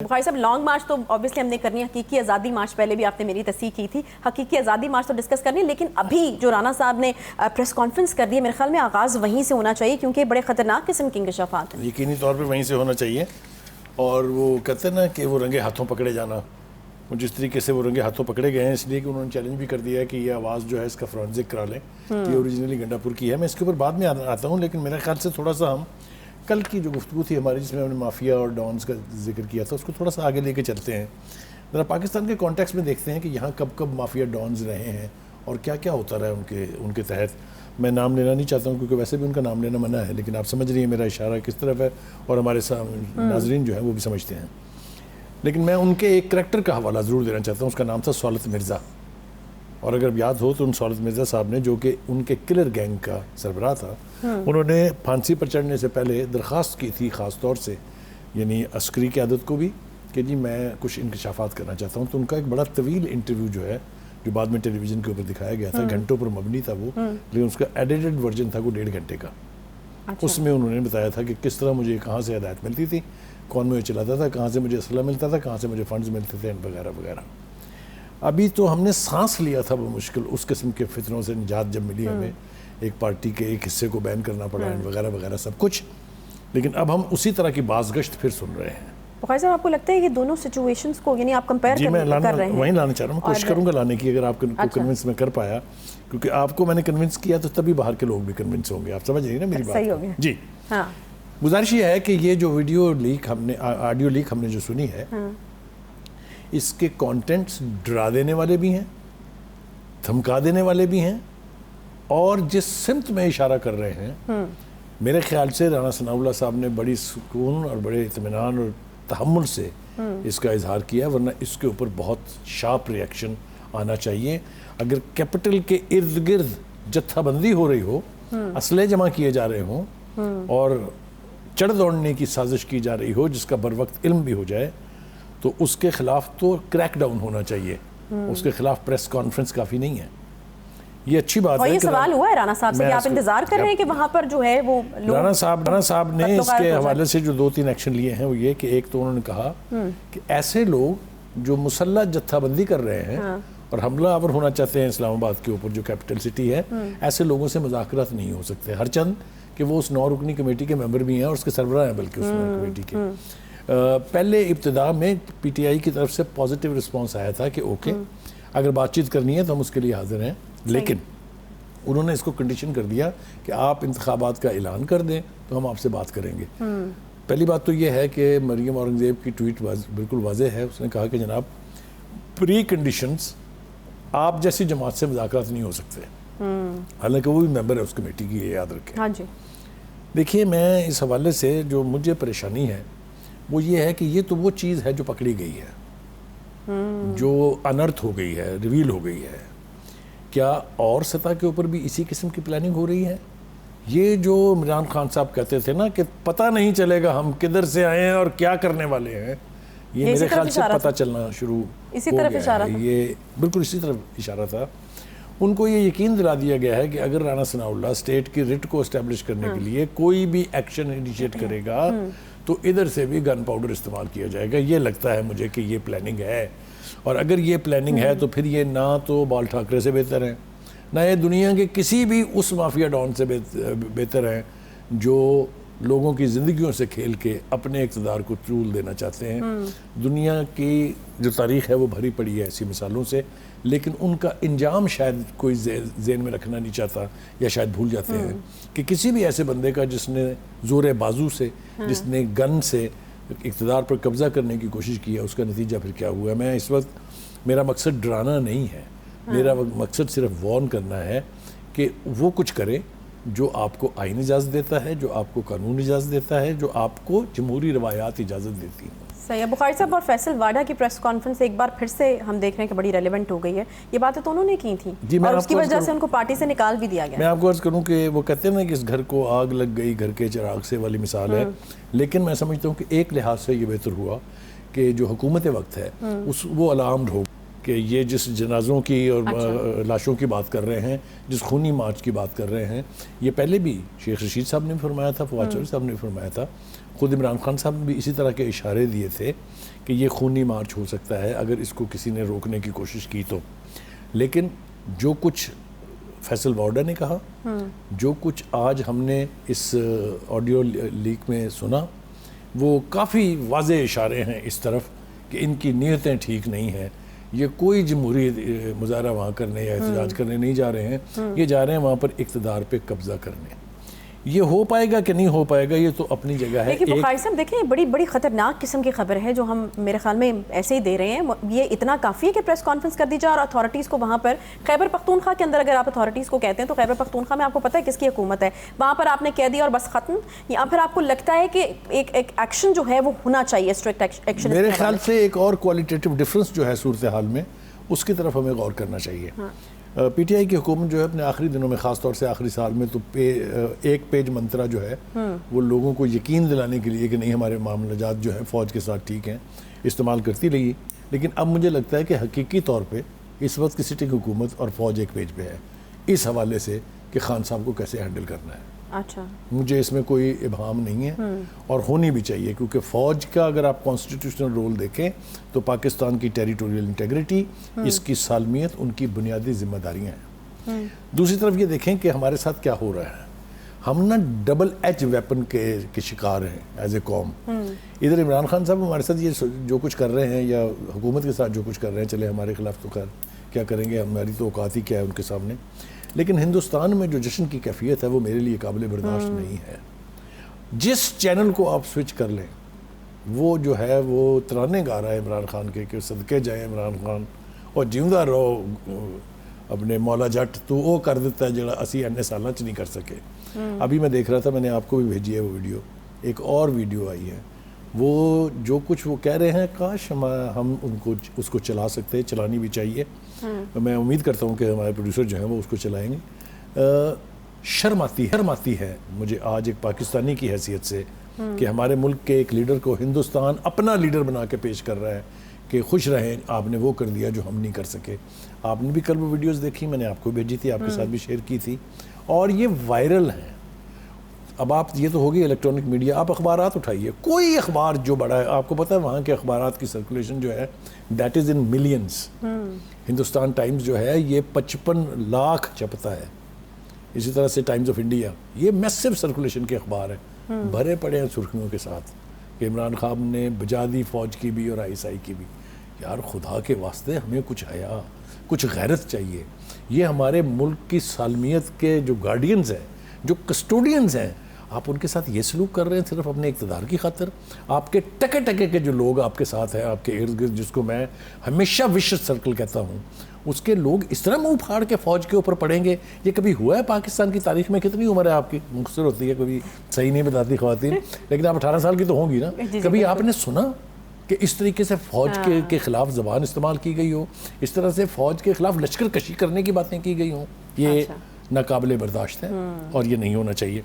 بخاری صاحب long march تو obviously ہم نے کرنی ہے، حقیقی آزادی مارچ پہلے بھی آپ نے میری تصحیح کی تھی، حقیقی آزادی مارچ تو ڈسکس کرنی ہے، لیکن ابھی جو رانا صاحب نے پریس کانفرنس کر دی ہے میرے خیال میں آغاز وہیں سے ہونا چاہیے، کیونکہ بڑے خطرناک قسم کے انکشافات ہیں۔ یقینی طور پہ وہیں سے ہونا چاہیے، اور وہ کہتے ہیں نا کہ وہ رنگے ہاتھوں پکڑے جانا، جس طریقے سے وہ رنگے ہاتھوں پکڑے گئے ہیں، اس لیے کہ انہوں نے چیلنج بھی کر دیا ہے کہ یہ آواز جو ہے اس کا فرانزک کرا لیں، یہ اوریجنلی گنڈا پور کی ہے۔ میں اس کے اوپر بعد میں آتا ہوں، لیکن میرے خیال سے تھوڑا سا ہم کل کی جو گفتگو تھی ہماری جس میں ہم نے مافیا اور ڈانس کا ذکر کیا تھا، اس کو تھوڑا سا آگے لے کے چلتے ہیں، ذرا پاکستان کے کانٹیکس میں دیکھتے ہیں کہ یہاں کب کب مافیا ڈانز رہے ہیں اور کیا کیا ہوتا رہا ہے ان کے تحت۔ میں نام لینا نہیں چاہتا ہوں کیونکہ ویسے بھی ان کا نام لینا منع ہے، لیکن آپ سمجھ رہی ہیں میرا اشارہ کس طرف ہے، اور ہمارے ناظرین جو ہیں وہ بھی سمجھتے ہیں۔ لیکن میں ان کے ایک کریکٹر کا حوالہ ضرور دینا چاہتا ہوں، اس کا نام تھا سولت مرزا، اور اگر یاد ہو تو ان سولت مرزا صاحب نے، جو کہ ان کے کلر گینگ کا سربراہ تھا، انہوں نے پھانسی پر چڑھنے سے پہلے درخواست کی تھی خاص طور سے، یعنی عسکری قیادت کو بھی، کہ جی میں کچھ انکشافات کرنا چاہتا ہوں۔ تو ان کا ایک بڑا طویل انٹرویو جو ہے، جو بعد میں ٹیلی ویژن کے اوپر دکھایا گیا تھا، گھنٹوں پر مبنی تھا وہ، لیکن اس کا ایڈیٹڈ ورژن تھا وہ 1.5 گھنٹے کا۔ اس میں انہوں نے بتایا تھا کہ کس طرح مجھے کہاں سے ہدایت ملتی تھی، کون مجھے چلاتا تھا، کہاں سے مجھے اسلحہ ملتا تھا، کہاں سے مجھے فنڈز ملتے تھے، وغیرہ وغیرہ۔ ابھی تو ہم نے سانس لیا تھا وہ مشکل، اس قسم کے فتنوں سے نجات جب ملی ہمیں، ایک پارٹی کے ایک حصے کو بین کرنا پڑا، وغیرہ وغیرہ سب کچھ، لیکن اب ہم اسی طرح کی بازگشت پھر سن رہے ہیں۔ بخاری صاحب آپ کو لگتا ہے یہ دونوں سچویشنز کو یعنی آپ کمپیئر کر رہے ہیں؟ وہیں لانا چاہ رہا ہوں، میں کوشش کروں گا لانے کی، اگر آپ کو کنونس میں کر پایا، کیونکہ آپ کو میں نے کنونس کیا تو تبھی باہر کے لوگ بھی کنونس ہوں گے، آپ سمجھ رہی ہیں نا میری بات؟ صحیح ہو گیا جی۔ ہاں، گزارش یہ ہے کہ یہ جو ویڈیو لیک ہم نے، آڈیو لیک ہم نے جو سنی ہے، اس کے کانٹینٹس ڈرا دینے والے بھی ہیں، دھمکا دینے والے بھی ہیں، اور جس سمت میں اشارہ کر رہے ہیں، میرے خیال سے رانا ثناء اللہ صاحب نے بڑی سکون اور بڑے اطمینان اور تحمل سے اس کا اظہار کیا، ورنہ اس کے اوپر بہت شارپ ری ایکشن آنا چاہیے۔ اگر کیپٹل کے ارد گرد جتھا بندی ہو رہی ہو، اسلحے جمع کیے جا رہے ہوں، اور چڑھ دوڑنے کی سازش کی جا رہی ہو جس کا بر وقت علم بھی ہو جائے، تو اس کے خلاف تو کریک ڈاؤن ہونا چاہیے، اس کے خلاف پریس کانفرنس کافی نہیں ہے۔ یہ اچھی بات ہے۔ اور یہ سوال ہوا ہے رانا صاحب سے کہ آپ انتظار کر رہے ہیں کہ وہاں پر جو ہے وہ رانا صاحب نے اس کے حوالے سے جو 2-3 ایکشن لیے ہیں، وہ یہ کہ ایک تو انہوں نے کہا کہ ایسے لوگ جو مسلح جتھا بندی کر رہے ہیں اور حملہ آور ہونا چاہتے ہیں اسلام آباد کے اوپر جو کیپٹل سٹی ہے، ایسے لوگوں سے مذاکرات نہیں ہو سکتے، ہرچند کہ وہ اس 9 رکنی کمیٹی کے ممبر بھی ہیں اور اس کے سربراہ ہیں، بلکہ اس کمیٹی کے پہلے ابتدا میں پی ٹی آئی کی طرف سے پازیٹیو رسپانس آیا تھا کہ اوکے، اگر بات چیت کرنی ہے تو ہم اس کے لیے حاضر ہیں، لیکن انہوں نے اس کو کنڈیشن کر دیا کہ آپ انتخابات کا اعلان کر دیں تو ہم آپ سے بات کریں گے۔ پہلی بات تو یہ ہے کہ مریم اورنگزیب کی ٹویٹ بالکل واضح ہے، اس نے کہا کہ جناب پری کنڈیشنز آپ جیسی جماعت سے مذاکرات نہیں ہو سکتے، حالانکہ وہ بھی ممبر ہے اس کمیٹی کی، یہ یاد رکھیں۔ ہاں جی، دیکھیے میں اس حوالے سے جو مجھے پریشانی ہے وہ یہ ہے کہ یہ تو وہ چیز ہے جو پکڑی گئی ہے، جو انرتھ ہو گئی ہے، ریویل ہو گئی ہے۔ کیا اور سطح کے اوپر بھی اسی قسم کی پلاننگ ہو رہی ہے؟ یہ جو عمران خان صاحب کہتے تھے نا کہ پتہ نہیں چلے گا ہم کدھر سے آئے ہیں اور کیا کرنے والے ہیں، یہ میرے خیال سے پتہ چلنا شروع اسی طرف اشارہ ہے، یہ بالکل اسی طرف اشارہ تھا۔ ان کو یہ یقین دلا دیا گیا ہے کہ اگر رانا ثناء اللہ اسٹیٹ کی رٹ کو اسٹیبلش کرنے کے لیے کوئی بھی ایکشن انیشیٹ کرے گا تو ادھر سے بھی گن پاؤڈر استعمال کیا جائے گا۔ یہ لگتا ہے مجھے کہ یہ پلاننگ ہے، اور اگر یہ پلاننگ ہے تو پھر یہ نہ تو بال ٹھاکرے سے بہتر ہیں، نہ یہ دنیا کے کسی بھی اس مافیا ڈان سے بہتر ہیں جو لوگوں کی زندگیوں سے کھیل کے اپنے اقتدار کو چول دینا چاہتے ہیں۔ دنیا کی جو تاریخ ہے وہ بھری پڑی ہے ایسی مثالوں سے، لیکن ان کا انجام شاید کوئی ذہن میں رکھنا نہیں چاہتا، یا شاید بھول جاتے ہیں کہ کسی بھی ایسے بندے کا جس نے زور بازو سے، جس نے گن سے اقتدار پر قبضہ کرنے کی کوشش کی ہے، اس کا نتیجہ پھر کیا ہوا ہے۔ میں اس وقت، میرا مقصد ڈرانا نہیں ہے، میرا مقصد صرف وارن کرنا ہے کہ وہ کچھ کرے جو آپ کو آئین اجازت دیتا ہے، جو آپ کو قانون اجازت دیتا ہے، جو آپ کو جمہوری روایات اجازت دیتی ہیں۔ صحیح ہے۔ بخاری صاحب اور فیصل واڈا کی پریس کانفرنس ایک بار پھر سے ہم دیکھ رہے ہیں کہ بڑی ریلیونٹ ہو گئی ہے، یہ باتیں تو انہوں نے کی تھیں اور اس کی وجہ سے ان کو پارٹی سے نکال بھی دیا گیا۔ میں آپ کو عرض کروں کہ وہ کہتے ہیں نا کہ اس گھر کو آگ لگ گئی گھر کے چراغ سے والی مثال ہے، لیکن میں سمجھتا ہوں کہ ایک لحاظ سے یہ بہتر ہوا کہ جو حکومت وقت ہے وہ الارمڈ ہو کہ یہ جس جنازوں کی اور لاشوں کی بات کر رہے ہیں، جس خونی مارچ کی بات کر رہے ہیں، یہ پہلے بھی شیخ رشید صاحب نے فرمایا تھا، فواد چودھری صاحب نے فرمایا تھا، خود عمران خان صاحب نے بھی اسی طرح کے اشارے دیے تھے کہ یہ خونی مارچ ہو سکتا ہے اگر اس کو کسی نے روکنے کی کوشش کی تو. لیکن جو کچھ فیصل وارڈا نے کہا، جو کچھ آج ہم نے اس آڈیو لیک میں سنا، وہ کافی واضح اشارے ہیں اس طرف کہ ان کی نیتیں ٹھیک نہیں ہیں. یہ کوئی جمہوری مظاہرہ وہاں کرنے یا احتجاج کرنے نہیں جا رہے ہیں، یہ جا رہے ہیں وہاں پر اقتدار پہ قبضہ کرنے. یہ ہو پائے گا کہ نہیں ہو پائے گا یہ تو اپنی جگہ ہے. لیکن بخاری صاحب دیکھیں بڑی بڑی خطرناک قسم کی خبر ہے جو ہم میرے خیال میں ایسے ہی دے رہے ہیں. یہ اتنا کافی ہے کہ پریس کانفرنس کر دی جائے اور اتھارٹیز کو وہاں پر خیبر پختونخوا کے اندر، اگر آپ اتھارٹیز کو کہتے ہیں تو خیبر پختونخوا میں آپ کو پتہ ہے کس کی حکومت ہے، وہاں پر آپ نے کہہ دیا اور بس ختم، یا پھر آپ کو لگتا ہے کہ ایک ایکشن جو ہے وہ ہونا چاہیے، اسٹرکٹ ایکشن؟ میرے خیال سے ایک اور کوالٹیٹیو ڈفرنس جو ہے صورتحال میں، اس کی طرف ہمیں غور کرنا چاہیے. پی ٹی آئی کی حکومت جو ہے اپنے آخری دنوں میں، خاص طور سے آخری سال میں، تو ایک پیج منترا جو ہے وہ لوگوں کو یقین دلانے کے لیے کہ نہیں ہمارے معاملات جو ہیں فوج کے ساتھ ٹھیک ہیں، استعمال کرتی رہی. لیکن اب مجھے لگتا ہے کہ حقیقی طور پہ اس وقت کی سٹنگ حکومت اور فوج ایک پیج پہ ہے اس حوالے سے کہ خان صاحب کو کیسے ہینڈل کرنا ہے. اچھا، مجھے اس میں کوئی ابہام نہیں ہے اور ہونی بھی چاہیے، کیونکہ فوج کا اگر آپ کانسٹیٹیوشنل رول دیکھیں تو پاکستان کی ٹیریٹوریل انٹیگریٹی، اس کی سالمیت ان کی بنیادی ذمہ داریاں ہیں. دوسری طرف یہ دیکھیں کہ ہمارے ساتھ کیا ہو رہا ہے. ہم نا ڈبل ایج ویپن کے شکار ہیں ایز اے قوم. ادھر عمران خان صاحب ہمارے ساتھ یہ جو کچھ کر رہے ہیں یا حکومت کے ساتھ جو کچھ کر رہے ہیں، چلے ہمارے خلاف تو خیر کیا کریں گے، ہماری تو اوقات ہی کیا ہے ان کے سامنے. لیکن ہندوستان میں جو جشن کی کیفیت ہے وہ میرے لیے قابل برداشت نہیں ہے. جس چینل کو آپ سوئچ کر لیں وہ جو ہے وہ ترانے گا رہا ہے عمران خان کے کہ صدقے جائیں عمران خان اور جیوندا رہو اپنے مولا جٹ، تو وہ کر دیتا ہے جڑا اسی اننے سالاں چ نہیں کر سکے. ابھی میں دیکھ رہا تھا، میں نے آپ کو بھی بھیجی ہے وہ ویڈیو، ایک اور ویڈیو آئی ہے، وہ جو کچھ وہ کہہ رہے ہیں کاش ہم ان کو اس کو چلا سکتے، چلانی بھی چاہیے. میں امید کرتا ہوں کہ ہمارے پروڈیوسر جو ہیں وہ اس کو چلائیں گے. شرم آتی ہے مجھے آج ایک پاکستانی کی حیثیت سے کہ ہمارے ملک کے ایک لیڈر کو ہندوستان اپنا لیڈر بنا کے پیش کر رہا ہے کہ خوش رہیں آپ نے وہ کر دیا جو ہم نہیں کر سکے. آپ نے بھی کل وہ ویڈیوز دیکھی، میں نے آپ کو بھیجی تھی، آپ کے ساتھ بھی شیئر کی تھی، اور یہ وائرل ہیں. اب آپ یہ تو ہوگی الیکٹرانک میڈیا، آپ اخبارات اٹھائیے، کوئی اخبار جو بڑا ہے، آپ کو پتہ ہے وہاں کے اخبارات کی سرکولیشن جو ہے that is in millions. Hindustan Times جو ہے یہ 55 لاکھ چھپتا ہے. اسی طرح سے ٹائمز آف انڈیا، یہ میسو سرکولیشن کے اخبار ہیں، بھرے پڑے ہیں سرخیوں کے ساتھ کہ عمران خان نے بجا دی فوج کی بھی اور ISI کی بھی. یار خدا کے واسطے ہمیں کچھ حیا، کچھ غیرت چاہیے. یہ ہمارے ملک کی سالمیت کے جو گارڈینز ہیں، جو کسٹوڈینز ہیں، آپ ان کے ساتھ یہ سلوک کر رہے ہیں صرف اپنے اقتدار کی خاطر. آپ کے ٹکے کے جو لوگ آپ کے ساتھ ہیں، آپ کے ارد گرد، جس کو میں ہمیشہ وشس سرکل کہتا ہوں، اس کے لوگ اس طرح منہ پھاڑ کے فوج کے اوپر پڑیں گے. یہ کبھی ہوا ہے پاکستان کی تاریخ میں؟ کتنی عمر ہے آپ کی؟ مختصر ہوتی ہے، کبھی صحیح نہیں بتاتی خواتین، لیکن آپ 18 سال کی تو ہوں گی نا. کبھی آپ نے سنا کہ اس طریقے سے فوج کے خلاف زبان استعمال کی گئی ہو، اس طرح سے فوج کے خلاف لشکر کشی کرنے کی باتیں کی گئی ہوں؟ یہ ناقابل برداشت ہے اور یہ نہیں ہونا چاہیے.